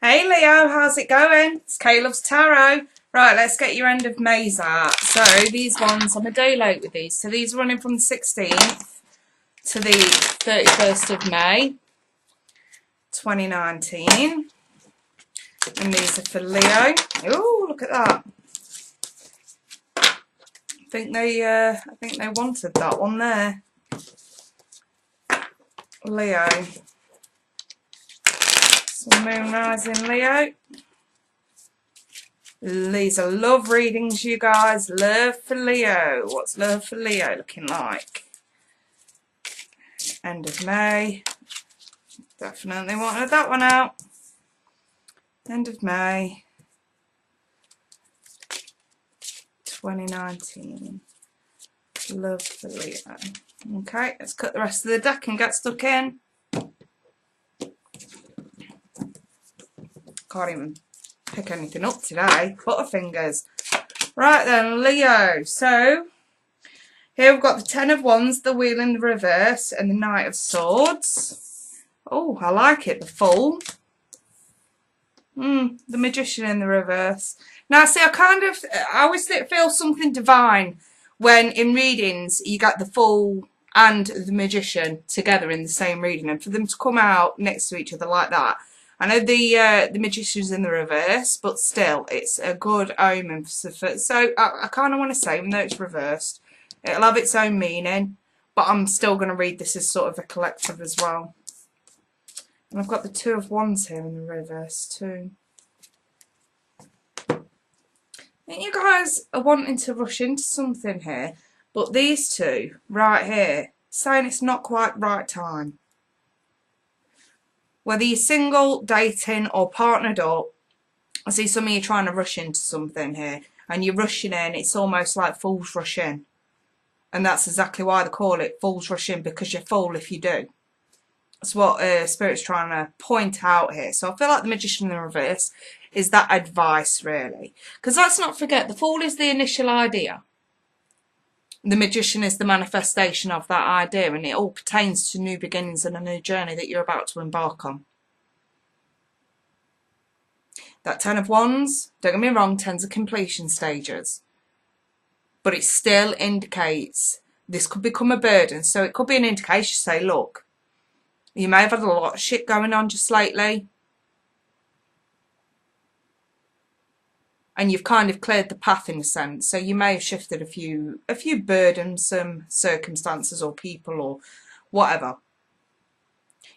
Hey Leo, how's it going? It's Caleb's Tarot. Right, let's get your end of May's out. So these ones, I'm a day late with these. So these are running from the 16th to the 31st of May, 2019. And these are for Leo. Oh, look at that. I think they wanted that one there. Leo. Sun, Moon, Rising, Leo. These are love readings, you guys. Love for Leo. What's love for Leo looking like? End of May. Definitely wanted that one out. End of May. 2019. Love for Leo. Okay, let's cut the rest of the deck and get stuck in. Can't even pick anything up today. Butterfingers. Right then, Leo. So, here we've got the Ten of Wands, the Wheel in the reverse, and the Knight of Swords. Oh, I like it. The Fool. The Magician in the reverse. Now, see, I always feel something divine when in readings you get the Fool and the Magician together in the same reading, and for them to come out next to each other like that. I know the Magician's in the reverse, but still, it's a good omen. So I kind of want to say, even though it's reversed, it'll have its own meaning, but I'm still going to read this as sort of a collective as well. And I've got the Two of Wands here in the reverse too. I think you guys are wanting to rush into something here, but these two right here, saying it's not quite right time. Whether you're single, dating, or partnered up, I see some of you trying to rush into something here, and you're rushing in. It's almost like fools rush in. And that's exactly why they call it fools rush in, because you're fool if you do. That's what Spirit's trying to point out here. So I feel like the Magician in the reverse is that advice, really. Because let's not forget, the Fool is the initial idea. The Magician is the manifestation of that idea, and it all pertains to new beginnings and a new journey that you're about to embark on. That Ten of Wands, don't get me wrong, tens of completion stages. But it still indicates this could become a burden. So it could be an indication to say, look, you may have had a lot of shit going on just lately. And you've kind of cleared the path in a sense. So you may have shifted a few burdensome circumstances or people or whatever.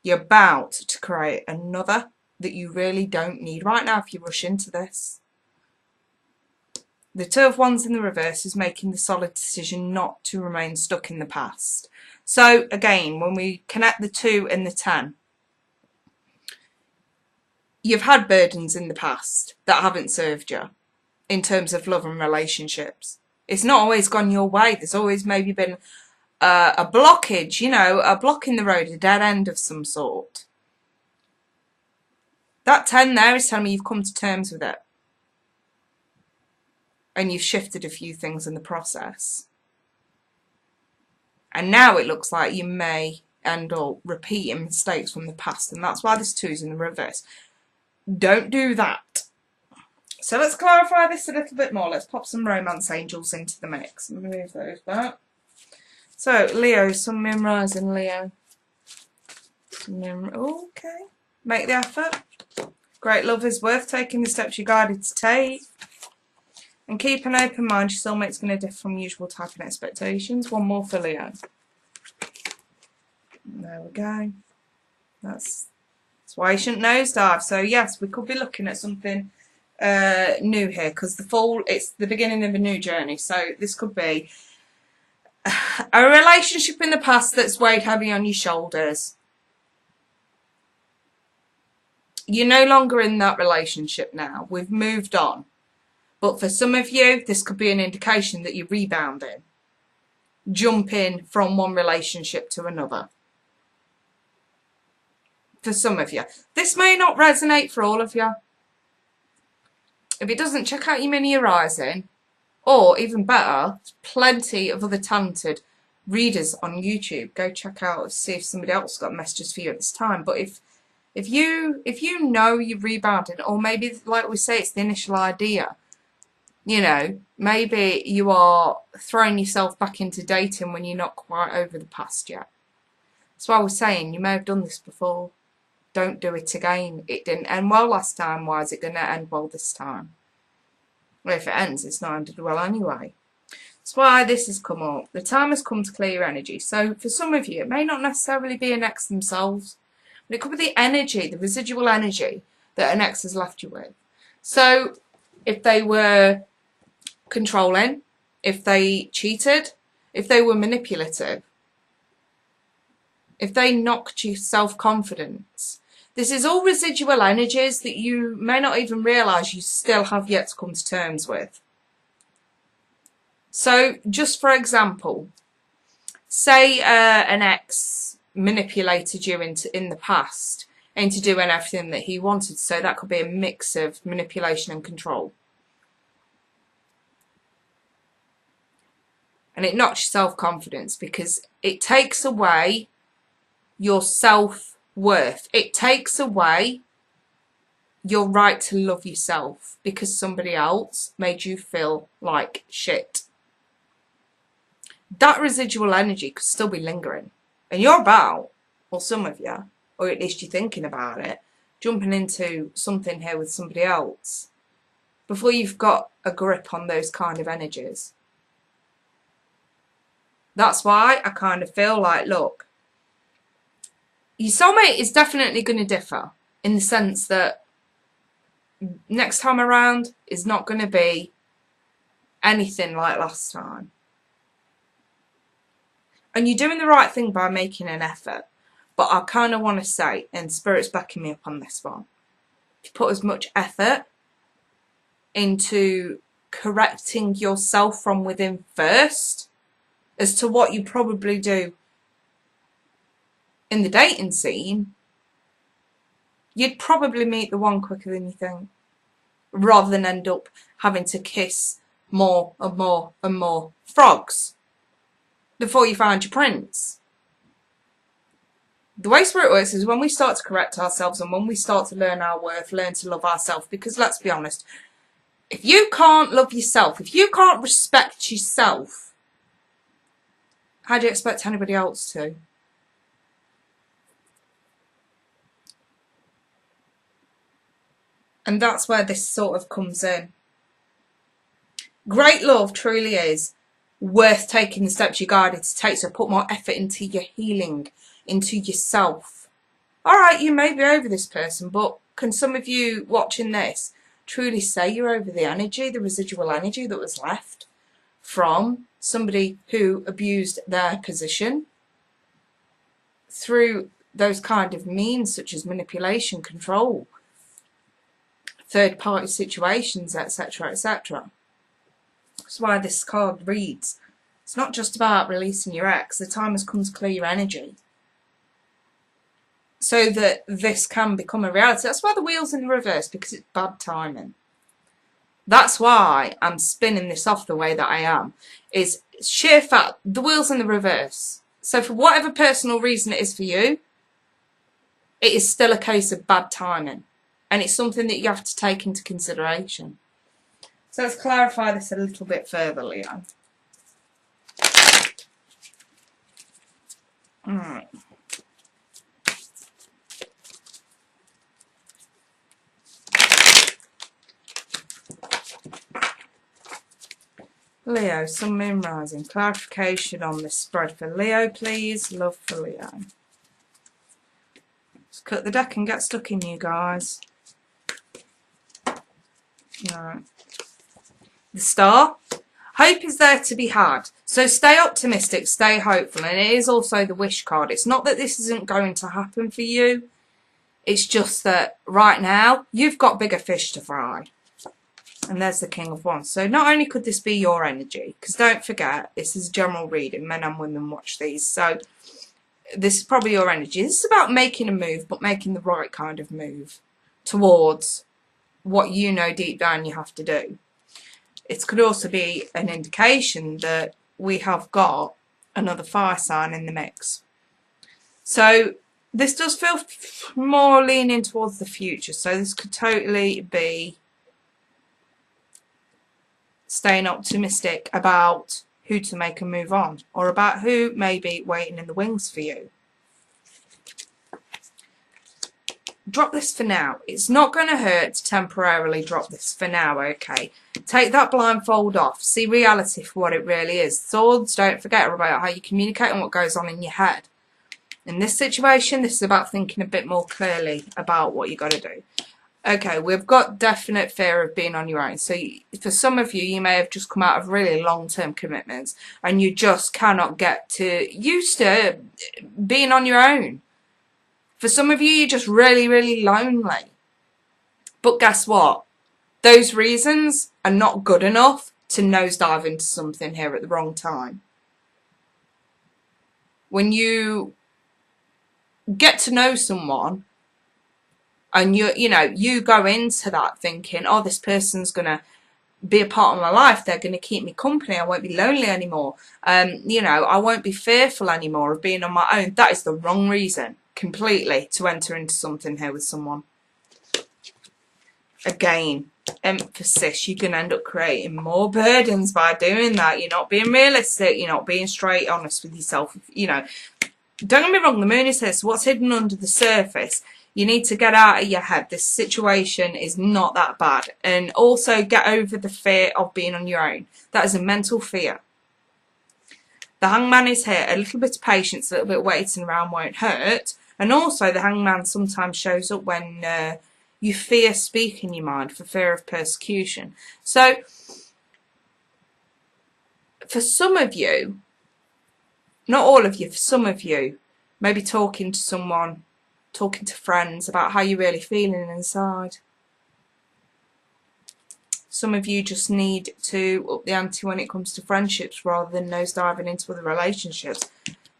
You're about to create another that you really don't need right now if you rush into this. The Two of Wands in the reverse is making the solid decision not to remain stuck in the past. So again, when we connect the 2 and the 10, you've had burdens in the past that haven't served you in terms of love and relationships. It's not always gone your way. There's always maybe been a blockage, you know, a block in the road, a dead end of some sort. That 10 there is telling me you've come to terms with it. And you've shifted a few things in the process. And now it looks like you may end up repeating mistakes from the past. And that's why this 2's in the reverse. Don't do that. So let's clarify this a little bit more. Let's pop some romance angels into the mix. Move those back. So, Leo, Sun, Moon, Rising, Leo. Okay. Make the effort. Great love is worth taking the steps you're guided to take. And keep an open mind. Your soulmate's going to differ from usual type and expectations. One more for Leo. There we go. That's why you shouldn't nosedive. So, yes, we could be looking at something new here, because the Fool, it's the beginning of a new journey. So this could be a relationship in the past that's weighed heavy on your shoulders. You're no longer in that relationship now. We've moved on. But for some of you, this could be an indication that you're rebounding, jumping from one relationship to another. For some of you, this may not resonate for all of you. If it doesn't, check out your mini Horizon, or even better, plenty of other talented readers on YouTube. Go check out, see if somebody else got messages for you at this time. But if If you know you're rebounding, or maybe like we say, it's the initial idea. You know, maybe you are throwing yourself back into dating when you're not quite over the past yet. That's why we're saying you may have done this before. Don't do it again. It didn't end well last time. Why is it going to end well this time? Well, if it ends, it's not ended well anyway. That's why this has come up. The time has come to clear your energy. So for some of you, it may not necessarily be an ex themselves, but it could be the energy, the residual energy that an ex has left you with. So if they were controlling, if they cheated, if they were manipulative, if they knocked your self-confidence, this is all residual energies that you may not even realise you still have yet to come to terms with. So just for example, say an ex manipulated you in the past into doing everything that he wanted. So that could be a mix of manipulation and control. And it knocks your self-confidence because it takes away your self-worth. It takes away your right to love yourself because somebody else made you feel like shit. That residual energy could still be lingering. And you're about, or some of you, or at least you're thinking about it, jumping into something here with somebody else before you've got a grip on those kind of energies. That's why I kind of feel like, look, your soulmate is definitely going to differ in the sense that next time around is not going to be anything like last time. And you're doing the right thing by making an effort. But I kind of want to say, and Spirit's backing me up on this one, if you put as much effort into correcting yourself from within first as to what you probably do in the dating scene, you'd probably meet the one quicker than you think, rather than end up having to kiss more and more and more frogs before you find your prince. The way Spirit works is when we start to correct ourselves and when we start to learn our worth, learn to love ourselves, because let's be honest, if you can't love yourself, if you can't respect yourself, how do you expect anybody else to? And that's where this sort of comes in. Great love truly is worth taking the steps you're guided to take, so put more effort into your healing, into yourself. Alright, you may be over this person, but can some of you watching this truly say you're over the energy, the residual energy that was left from somebody who abused their position through those kind of means such as manipulation, control, third-party situations, etc., etc. That's why this card reads, it's not just about releasing your ex, the time has come to clear your energy so that this can become a reality. That's why the wheel's in the reverse, because it's bad timing. That's why I'm spinning this off the way that I am, is sheer fact, the wheel's in the reverse. So for whatever personal reason it is for you, it is still a case of bad timing. And it's something that you have to take into consideration. So let's clarify this a little bit further, Leo. Alright. Leo, Sun, Moon, Rising. Clarification on this spread for Leo, please. Love for Leo. Let's cut the deck and get stuck in, you guys. Alright. The Star. Hope is there to be had. So stay optimistic, stay hopeful. And it is also the Wish card. It's not that this isn't going to happen for you. It's just that right now, you've got bigger fish to fry. And there's the King of Wands. So not only could this be your energy, because don't forget, this is general reading. Men and women watch these. So this is probably your energy. This is about making a move, but making the right kind of move towards what you know deep down you have to do. It could also be an indication that we have got another fire sign in the mix. So This does feel more leaning towards the future, so this could totally be staying optimistic about who to make a move on, or about who may be waiting in the wings for you. Drop this for now. It's not going to hurt to temporarily drop this for now, okay? Take that blindfold off. See reality for what it really is. Swords, don't forget about how you communicate and what goes on in your head. In this situation, this is about thinking a bit more clearly about what you got to do. Okay, we've got definite fear of being on your own. So for some of you, you may have just come out of really long-term commitments and you just cannot get used to being on your own. For some of you, you're just really, really lonely. But guess what? Those reasons are not good enough to nosedive into something here at the wrong time. When you get to know someone and you go into that thinking, oh, this person's going to be a part of my life, they're going to keep me company, I won't be lonely anymore, I won't be fearful anymore of being on my own. That is the wrong reason completely to enter into something here with someone. Again, emphasis, you can end up creating more burdens by doing that. You're not being realistic, you're not being straight honest with yourself. Don't get me wrong, the moon is here, so what's hidden under the surface, you need to get out of your head. This situation is not that bad. And also get over the fear of being on your own. That is a mental fear. The Hangman is here. A little bit of patience, a little bit of waiting around won't hurt. And also the Hangman sometimes shows up when you fear speaking your mind for fear of persecution. So for some of you, not all of you, for some of you, maybe talking to someone, talking to friends about how you're really feeling inside. Some of you just need to up the ante when it comes to friendships rather than nosediving into other relationships.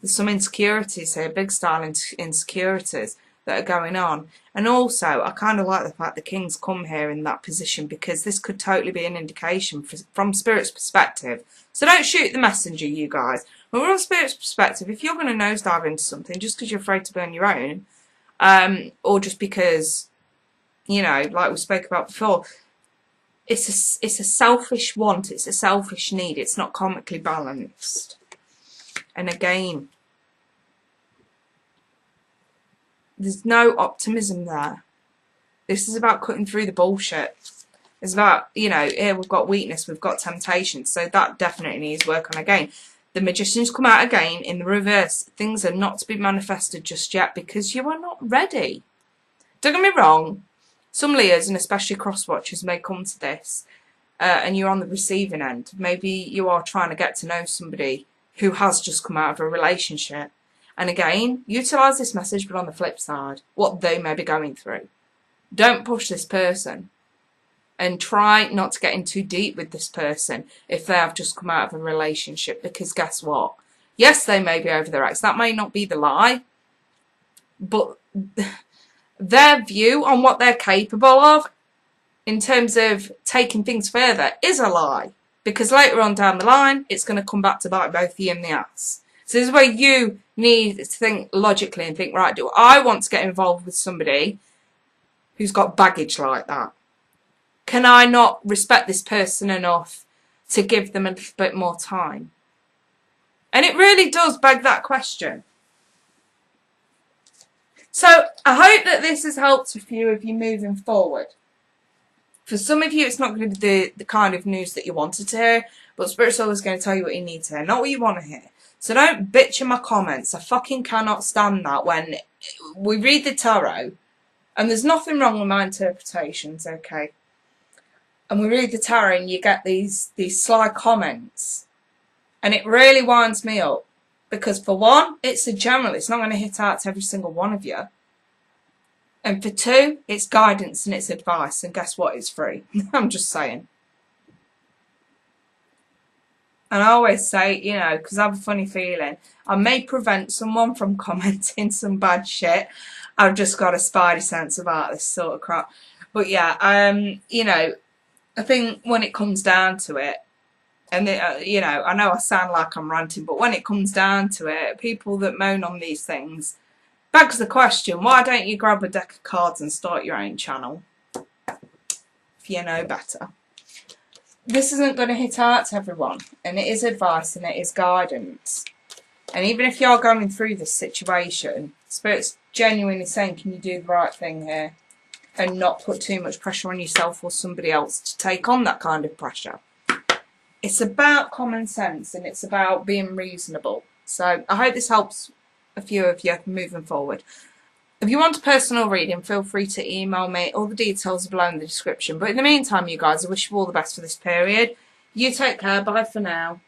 There's some insecurities here, big style insecurities that are going on. And also, I kind of like the fact the King's come here in that position, because this could totally be an indication from Spirit's perspective. So don't shoot the messenger, you guys. But from Spirit's perspective, if you're going to nosedive into something just because you're afraid to be on your own, or just because, like we spoke about before, it's a selfish want, it's a selfish need, it's not karmically balanced. And again, there's no optimism there. This is about cutting through the bullshit. It's about, here we've got weakness, we've got temptation, so that definitely needs work on again. The Magician's come out again in the reverse. Things are not to be manifested just yet because you are not ready. Don't get me wrong, some Leos and especially cross-watchers may come to this and you're on the receiving end. Maybe you are trying to get to know somebody who has just come out of a relationship. And again, utilise this message, but on the flip side, what they may be going through. Don't push this person. And try not to get in too deep with this person if they have just come out of a relationship. Because guess what? Yes, they may be over their ex. That may not be the lie. But their view on what they're capable of in terms of taking things further is a lie. Because later on down the line, it's going to come back to bite both of you in the ass. So this is where you need to think logically and think, right, do I want to get involved with somebody who's got baggage like that? Can I not respect this person enough to give them a little bit more time? And it really does beg that question. So I hope that this has helped a few of you moving forward. For some of you, it's not going to be the kind of news that you wanted to hear, but Spirit's always going to tell you what you need to hear, not what you want to hear. So don't bitch in my comments. I fucking cannot stand that when we read the tarot, and there's nothing wrong with my interpretations, okay? And we read the tarot and you get these sly comments. And it really winds me up. Because for one, it's a general. It's not going to hit out to every single one of you. And for two, it's guidance and it's advice. And guess what? It's free. I'm just saying. And I always say, because I have a funny feeling, I may prevent someone from commenting some bad shit. I've just got a spidey sense about this sort of crap. But yeah, I think when it comes down to it, and I know I sound like I'm ranting, but when it comes down to it, people that moan on these things begs the question, why don't you grab a deck of cards and start your own channel if you know better? This isn't going to hit out to everyone, and it is advice and it is guidance. And even if you're going through this situation, Spirit's genuinely saying, can you do the right thing here and not put too much pressure on yourself or somebody else to take on that kind of pressure? It's about common sense and it's about being reasonable. So I hope this helps a few of you moving forward. If you want a personal reading, feel free to email me. All the details are below in the description. But in the meantime, you guys, I wish you all the best for this period. You take care. Bye for now.